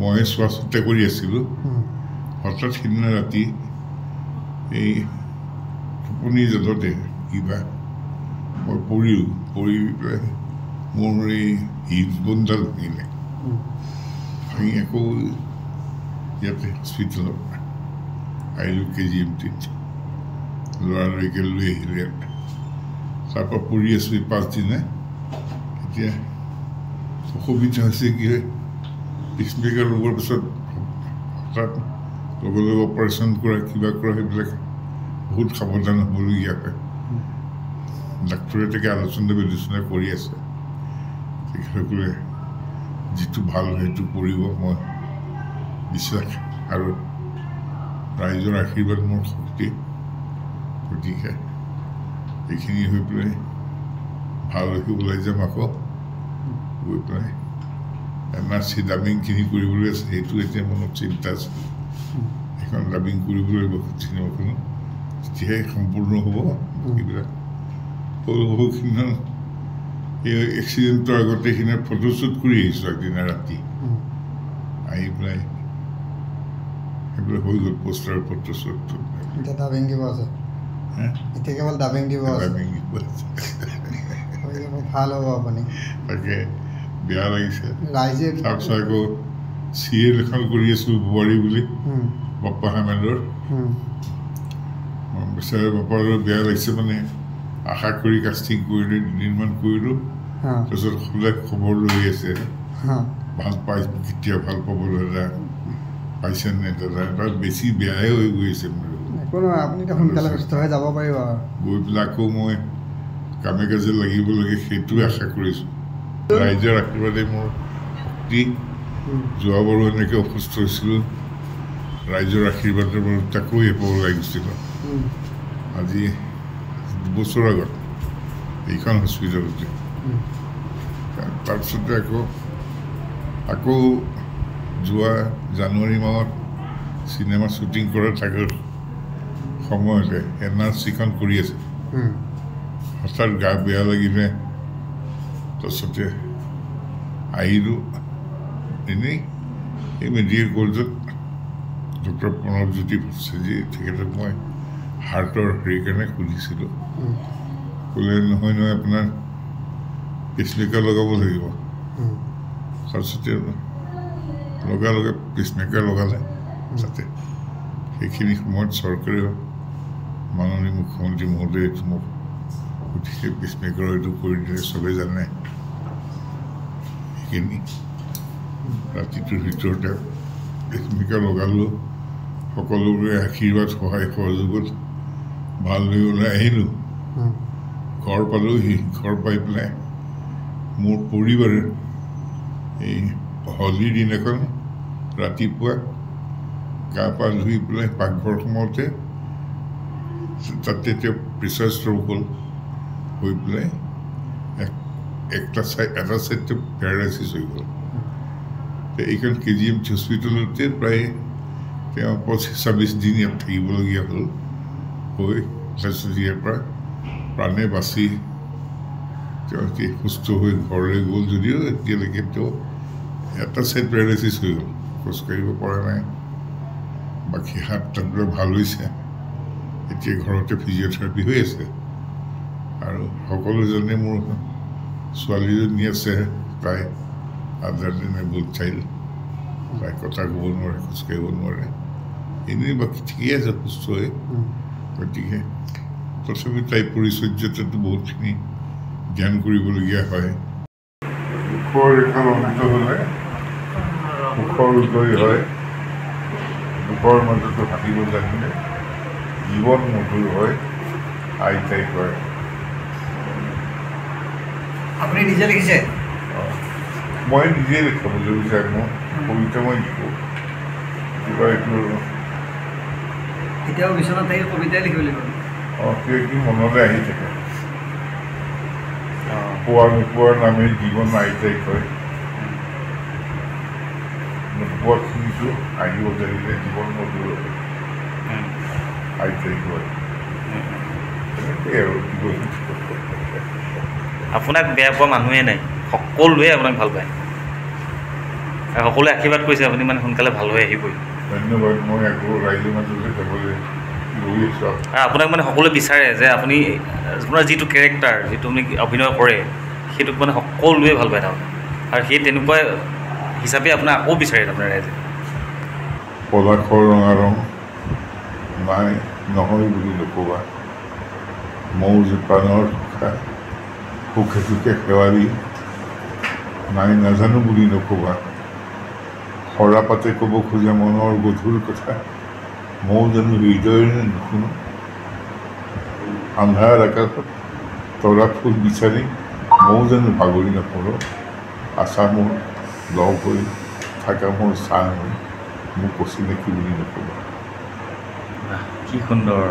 মই চোৱা চিতা কৰি আছিলোঁ হঠাৎ সিদিনা ৰাতি এই টোপনি জলতে কিবা মই পৰি পেলাই মোৰ এই হিপ বনডাল ভাঙিলে ভাঙি আকৌ ইয়াতে হস্পিটেলত আহিলোঁ KGMTত ল'ৰালৰিকে লৈ আহিলে তাৰপৰা পৰি আছোঁ এই 5 দিনে এতিয়া অসুবিধা হৈছে কি হয় পেচমেকাৰ লগোৱাৰ পিছত হঠাৎ লগে লগে অপাৰেশ্যন কৰা কিবা কৰা সেইবিলাক বহুত সাৱধান হ'বলগীয়া হয় ডাক্তৰে তাকে আলোচনা বিলোচনা কৰি আছে তেখেতসকলে যিটো ভাল সেইটো কৰিব মই বিশ্বাস আৰু ৰাইজৰ আশীৰ্বাদ মোৰ শক্তি গতিকে এইখিনি হৈ পেলাই ভাল হৈ ওলাই যাম আকৌ গৈ পেলাই NRC ডাবিংখিনি কৰিবলৈ আছে সেইটো এতিয়া মনত চিন্তা আছে সেইখন ডাবিং কৰিব লাগিব চিনেমাখন তেতিয়াহে সম্পূৰ্ণ হ'ব এইবিলাক সৰু সৰুখিনি এই এক্সিডেণ্টৰ আগতে সেইখিনি ফটোশ্বুট কৰি আহিছোঁ আগদিনা ৰাতি আহি পেলাই সেইবিলাক হৈ গ'ল পোষ্টাৰ ফটোশ্বুট এতিয়া ডাবিং দিব আছে এতিয়া কেৱল ডাবিং দিব আছে ভাল হ'ব আপুনি তাকে বেয়া লাগিছে ৰাইজে তাৰপিছত আকৌ চিৰিয়েল এখন কৰি আছোঁ বোৱাৰী বুলি বাপ্পা হামেদৰ বেচাৰা বাপ্পাৰ বেয়া লাগিছে মানে আশা কৰি কাষ্টিং কৰিলোঁ 2 দিনমান কৰিলোঁ তাৰপিছত সদায় খবৰ লৈ আছে ভাল পাই কেতিয়া ভাল পাব দাদা পাইছে নে দাদা তাত বেছি বেয়াহে হৈ গৈ আছে মোৰ একো নহয় আপুনি সোনকালে সুস্থ হৈ যাব পাৰিব গৈ পেলাই আকৌ মই কামে কাজে লাগিব লাগে সেইটোৱে আশা কৰিছোঁ ৰাইজৰ আশীৰ্বাদে মোৰ শক্তি যোৱাবাৰো এনেকৈ অসুস্থ হৈছিলোঁ ৰাইজৰ আশীৰ্বাদৰ বাৰু তাকো এপাব লাগিছিলোঁ আজি 2 বছৰ আগত এইখন হস্পিটেলতে তাৰপিছতে আকৌ যোৱা জানুৱাৰী মাহত চিনেমা শ্বুটিং কৰা থকাৰ সময়তে NRCখন কৰি আছে হঠাৎ গা বেয়া লাগিলে তাৰপিছতে আহিলোঁ এনেই এই মেডিকেল কলেজত ডক্টৰ প্ৰণৱজ্যোতি ভট্টাচাৰ্যী তেখেতক মই হাৰ্টৰ হেৰিৰ কাৰণে সুধিছিলোঁ ক'লে নহয় আপোনাৰ পেচমেকাৰ লগাব লাগিব তাৰপিছতে লগে পেচমেকাৰ লগালে তাতে সেইখিনি সময়ত চৰকাৰে মাননীয় মুখ্যমন্ত্ৰী মহোদয়ে মোক গতিকে পেচমেকাৰ এইটো কৰি দিলে চবেই জানে সেইখিনি ৰাতিটোৰ ভিতৰতে পেচমেকাৰ লগালোঁ সকলোৰে আশীৰ্বাদ সহায় সহযোগত ভাল হৈ ওলাই আহিলোঁ ঘৰ পালোঁহি ঘৰ পাই পেলাই মোৰ পৰিবাৰে এই হোলীৰ দিনাখন ৰাতিপুৱা গা পা ধুই পেলাই পাকঘৰ সোমাওঁতে তাতে এতিয়া প্ৰেচাৰ ষ্ট্ৰক হ'ল হৈ পেলাই এটা চাইডটো পেৰালাইচিছ হৈ গ'ল এইখন KGMT হস্পিটেলতে প্ৰায় তেওঁ 25-26 দিন ইয়াত থাকিবলগীয়া হ'ল হৈ তাৰপিছত ইয়াৰ পৰা প্ৰাণে বাচি তেওঁ সুস্থ হৈ ঘৰলৈ গ'ল যদিও এতিয়ালৈকে তেওঁ এটা চাইড পেৰালাইচিছ হৈ গ'ল খোজকাঢ়িব পৰা নাই বাকী হাত তাতবিলাক ভাল হৈছে এতিয়া ঘৰতে ফিজিঅ'থেৰাপি হৈ আছে আৰু সকলোজনে মোৰ ছোৱালীজনী আছে তাই আদাৰনেবল চাইল্ড তাই কথা ক'ব নোৱাৰে খোজকাঢ়িব নোৱাৰে এনেই বাকী ঠিকেই আছে সুস্থ হৈ গতিকে তথাপি তাইৰ পৰিচৰ্যাটো বহুতখিনি ধ্যান কৰিবলগীয়া হয় মুখৰ ৰেখা লম্বিত হ'লে মুখৰ উদয় হয় মুখৰ মাজতো হাঁহিব জানিলে জীৱন মধুৰ হয় আইতাই কয় আপুনি নিজে লিখিছে মই নিজে লিখিবলৈ বিচাৰোঁ মোৰ কবিতা মই লিখোঁ কিবা এইটো এতিয়াও বিচনাত থাকি কবিতাই লিখিব লাগিব কিবা কি মনলৈ আহি থাকে পোৱা নোপোৱাৰ নামে জীৱন আইতাই কয় নোপোৱাখিনিতো আহিব জানিলে জীৱন মধুৰ হয় আইতাই কয় তেনেকেই আৰু কি কৰিম আপোনাক বেয়া পোৱা মানুহে নাই সকলোৱে আপোনাক ভাল পায় সকলোৱে আশীৰ্বাদ কৰিছে আপুনি মানে সোনকালে ভাল হৈ আহিবই। ধন্যবাদ। মই আকৌ ৰাইজৰ মাজলৈ যাবলৈ ৰৈ আছোঁ। আৰু আপোনাক মানে সকলোৱে বিচাৰে যে আপুনি আপোনাৰ যিটো কেৰেক্টাৰ, যিটো আপুনি অভিনয় কৰে, সেইটোক মানে সকলোৱে ভাল পায় তাৰমানে, আৰু সেই তেনেকুৱা হিচাপে আপোনাক আকৌ বিচাৰে তাৰমানে ৰাইজে। পলাশৰ ৰঙা ৰং নাই নহয় বুলি নক'বা, মৌ প্ৰাণৰ সুখা সুখে সুখে শেৱালি নাই নাজানো বুলি নক'বা, সৰা পাতে ক'ব খোজে মনৰ গধুৰ কথা, মৌ জানো হৃদয়েৰে নুশুনো, আন্ধাৰ আকাশত তৰা ফুল বিচাৰি মৌ জানো ভাগৰি নপৰোঁ, আশা মোৰ লগ হৈ থাকা মোৰ চাহ হৈ মোক চিনাকি বুলি নক'বা। কি সুন্দৰ।